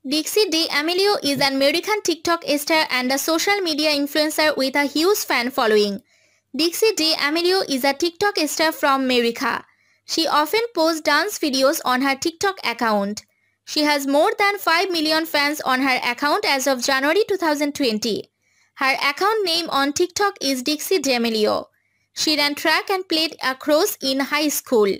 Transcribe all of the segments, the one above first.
Dixie Amelio is an American TikTok star and a social media influencer with a huge fan following. Dixie Amelio is a TikTok star from America. She often posts dance videos on her TikTok account. She has more than 5 million fans on her account as of January 2020. Her account name on TikTok is Dixie Amelio. She ran track and played lacrosse in high school.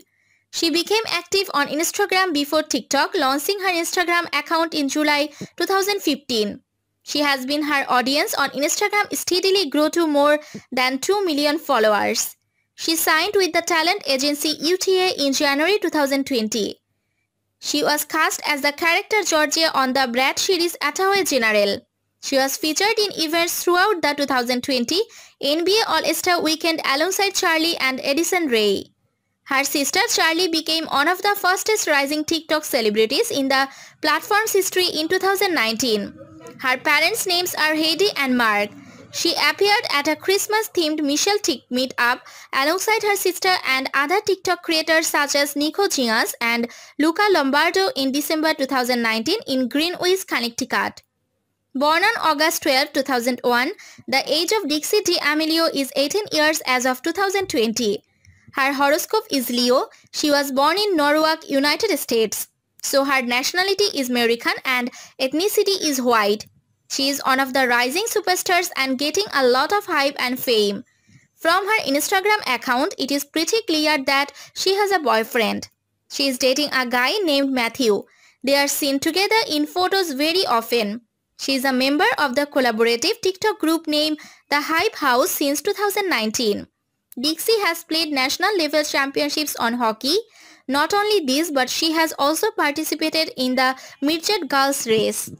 She became active on Instagram before TikTok, launching her Instagram account in July 2015. She has been her audience on Instagram steadily grow to more than 2 million followers. She signed with the talent agency UTA in January 2020. She was cast as the character Georgia on the Brad series Attaway General. She was featured in events throughout the 2020 NBA All-Star Weekend alongside Charlie and Edison Ray. Her sister Charlie became one of the fastest rising TikTok celebrities in the platform's history in 2019. Her parents' names are Heidi and Mark. She appeared at a Christmas-themed Michelle meet-up alongside her sister and other TikTok creators such as Nico Gingas and Luca Lombardo in December 2019 in Greenwich, Connecticut. Born on August 12, 2001, the age of Dixie Amelio is 18 years as of 2020. Her horoscope is Leo. She was born in Norwalk, United States. So her nationality is American and ethnicity is white. She is one of the rising superstars and getting a lot of hype and fame. From her Instagram account, it is pretty clear that she has a boyfriend. She is dating a guy named Matthew. They are seen together in photos very often. She is a member of the collaborative TikTok group named The Hype House since 2019. Dixie has played national level championships on hockey. Not only this, but she has also participated in the midget girls race.